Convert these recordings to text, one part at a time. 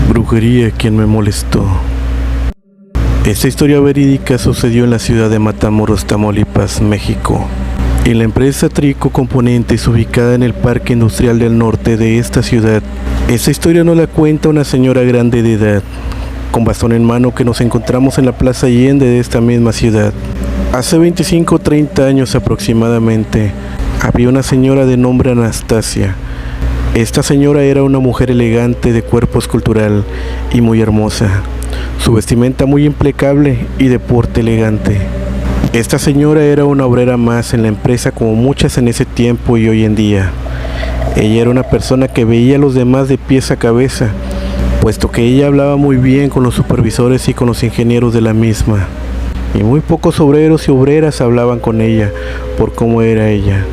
Brujería, quien me molestó. Esta historia verídica sucedió en la ciudad de Matamoros, Tamaulipas, México. En la empresa Trico Componentes, ubicada en el Parque Industrial del Norte de esta ciudad. Esta historia nos la cuenta una señora grande de edad, con bastón en mano, que nos encontramos en la Plaza Allende de esta misma ciudad. Hace 25 o 30 años aproximadamente, había una señora de nombre Anastasia. Esta señora era una mujer elegante, de cuerpo escultural y muy hermosa. Su vestimenta muy impecable y de porte elegante. Esta señora era una obrera más en la empresa, como muchas en ese tiempo y hoy en día. Ella era una persona que veía a los demás de pies a cabeza, puesto que ella hablaba muy bien con los supervisores y con los ingenieros de la misma. Y muy pocos obreros y obreras hablaban con ella por cómo era ella.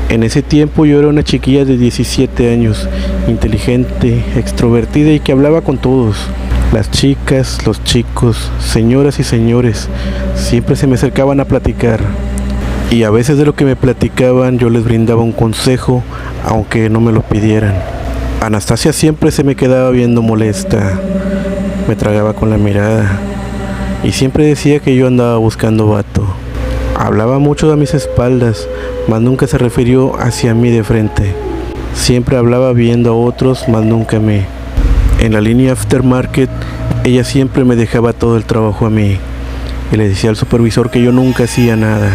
En ese tiempo yo era una chiquilla de 17 años, inteligente, extrovertida y que hablaba con todos. Las chicas, los chicos, señoras y señores, siempre se me acercaban a platicar. Y a veces de lo que me platicaban yo les brindaba un consejo, aunque no me lo pidieran. Anastasia siempre se me quedaba viendo molesta, me tragaba con la mirada y siempre decía que yo andaba buscando vato. Hablaba mucho a mis espaldas, mas nunca se refirió hacia mí de frente. Siempre hablaba viendo a otros, mas nunca a mí. En la línea aftermarket, ella siempre me dejaba todo el trabajo a mí y le decía al supervisor que yo nunca hacía nada,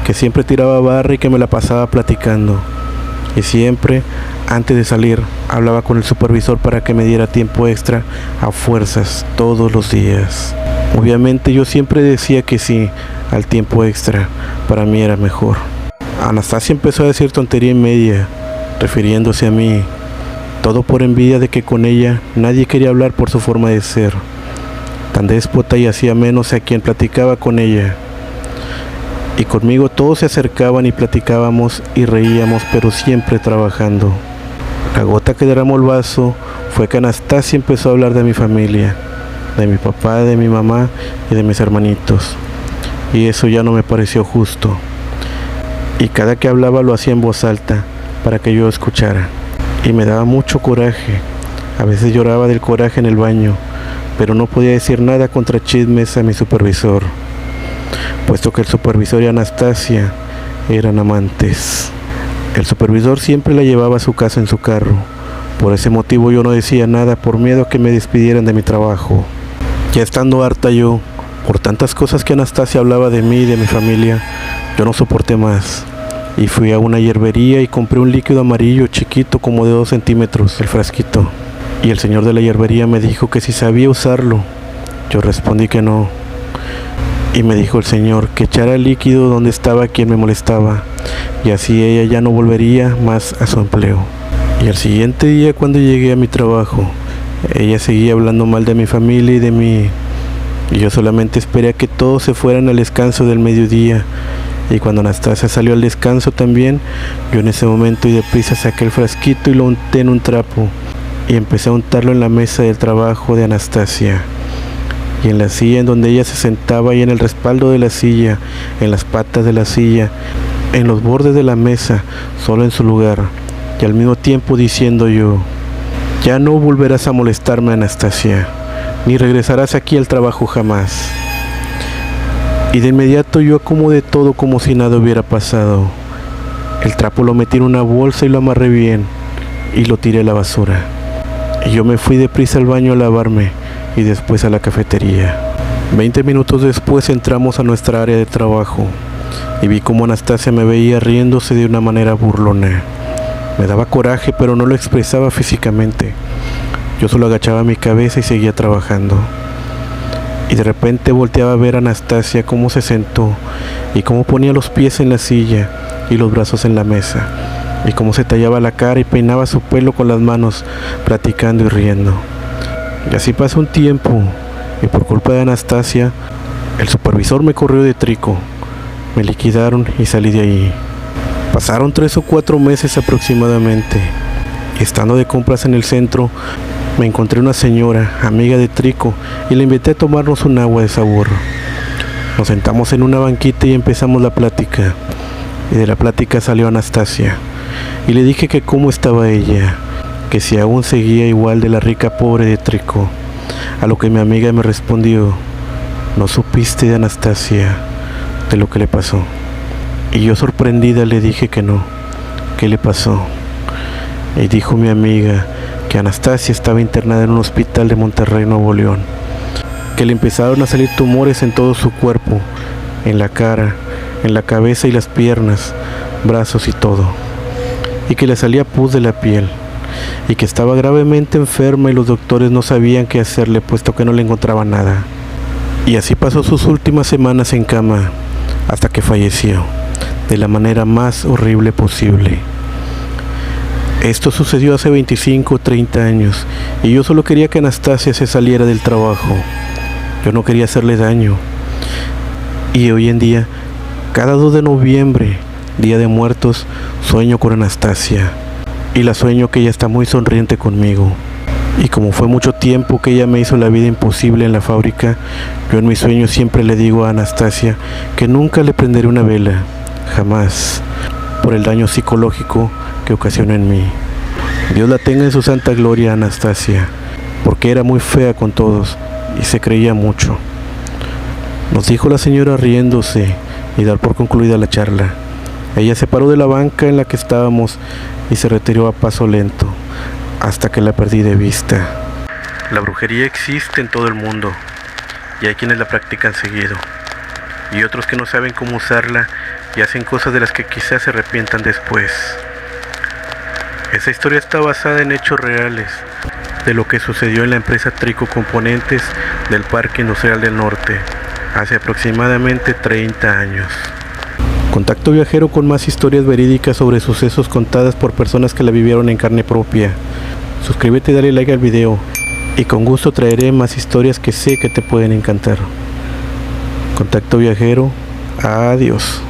que siempre tiraba barra y que me la pasaba platicando. Y siempre, antes de salir, hablaba con el supervisor para que me diera tiempo extra a fuerzas todos los días. Obviamente yo siempre decía que sí al tiempo extra, para mí era mejor. Anastasia empezó a decir tontería y media, refiriéndose a mí, todo por envidia de que con ella nadie quería hablar por su forma de ser, tan déspota, y hacía menos a quien platicaba con ella. Y conmigo todos se acercaban y platicábamos y reíamos, pero siempre trabajando. La gota que derramó el vaso fue que Anastasia empezó a hablar de mi familia, de mi papá, de mi mamá y de mis hermanitos. Y eso ya no me pareció justo. Y cada que hablaba lo hacía en voz alta para que yo escuchara. Y me daba mucho coraje. A veces lloraba del coraje en el baño, pero no podía decir nada contra chismes a mi supervisor, puesto que el supervisor y Anastasia eran amantes. El supervisor siempre la llevaba a su casa en su carro. Por ese motivo yo no decía nada, por miedo a que me despidieran de mi trabajo. Ya estando harta yo, por tantas cosas que Anastasia hablaba de mí y de mi familia, yo no soporté más. Y fui a una hierbería y compré un líquido amarillo chiquito, como de 2 centímetros, el frasquito. Y el señor de la hierbería me dijo que si sabía usarlo. Yo respondí que no. Y me dijo el señor que echara el líquido donde estaba quien me molestaba, y así ella ya no volvería más a su empleo. Y al siguiente día, cuando llegué a mi trabajo, ella seguía hablando mal de mi familia y de mí. Y yo solamente esperé a que todos se fueran al descanso del mediodía. Y cuando Anastasia salió al descanso también, yo en ese momento y deprisa saqué el frasquito y lo unté en un trapo. Y empecé a untarlo en la mesa del trabajo de Anastasia. Y en la silla en donde ella se sentaba, y en el respaldo de la silla, en las patas de la silla, en los bordes de la mesa, solo en su lugar. Y al mismo tiempo diciendo yo: ya no volverás a molestarme, Anastasia, ni regresarás aquí al trabajo jamás. Y de inmediato yo acomodé todo como si nada hubiera pasado. El trapo lo metí en una bolsa y lo amarré bien, y lo tiré a la basura. Y yo me fui deprisa al baño a lavarme, y después a la cafetería. 20 minutos después entramos a nuestra área de trabajo, y vi como Anastasia me veía riéndose de una manera burlona. Me daba coraje, pero no lo expresaba físicamente. Yo solo agachaba mi cabeza y seguía trabajando. Y de repente volteaba a ver a Anastasia cómo se sentó, y cómo ponía los pies en la silla y los brazos en la mesa, y cómo se tallaba la cara y peinaba su pelo con las manos, platicando y riendo. Y así pasó un tiempo, y por culpa de Anastasia, el supervisor me corrió de Trico. Me liquidaron y salí de ahí. Pasaron 3 o 4 meses aproximadamente, y estando de compras en el centro, me encontré una señora, amiga de Trico, y la invité a tomarnos un agua de sabor. Nos sentamos en una banquita y empezamos la plática, y de la plática salió Anastasia. y le dije que cómo estaba ella, que si aún seguía igual de la rica pobre de Trico. A lo que mi amiga me respondió: ¿no supiste de Anastasia, de lo que le pasó? Y yo sorprendida le dije que no. ¿Qué le pasó? Y dijo mi amiga que Anastasia estaba internada en un hospital de Monterrey, Nuevo León, que le empezaron a salir tumores en todo su cuerpo, en la cara, en la cabeza y las piernas, brazos y todo, y que le salía pus de la piel, y que estaba gravemente enferma y los doctores no sabían qué hacerle puesto que no le encontraban nada. Y así pasó sus últimas semanas en cama hasta que falleció de la manera más horrible posible. Esto sucedió hace 25 o 30 años y yo solo quería que Anastasia se saliera del trabajo. Yo no quería hacerle daño. Y hoy en día, cada 2 de noviembre, Día de Muertos, sueño con Anastasia. Y la sueño que ella está muy sonriente conmigo. Y como fue mucho tiempo que ella me hizo la vida imposible en la fábrica, yo en mis sueños siempre le digo a Anastasia que nunca le prenderé una vela, jamás, por el daño psicológico que ocasionó en mí. Dios la tenga en su santa gloria, Anastasia, porque era muy fea con todos y se creía mucho. Nos dijo la señora riéndose y dar por concluida la charla. Ella se paró de la banca en la que estábamos y se retiró a paso lento, hasta que la perdí de vista. La brujería existe en todo el mundo y hay quienes la practican seguido y otros que no saben cómo usarla y hacen cosas de las que quizás se arrepientan después. Esa historia está basada en hechos reales de lo que sucedió en la empresa Trico Componentes del Parque Industrial del Norte hace aproximadamente 30 años. Contacto Viajero con más historias verídicas sobre sucesos contadas por personas que la vivieron en carne propia. Suscríbete y dale like al video y con gusto traeré más historias que sé que te pueden encantar. Contacto Viajero, adiós.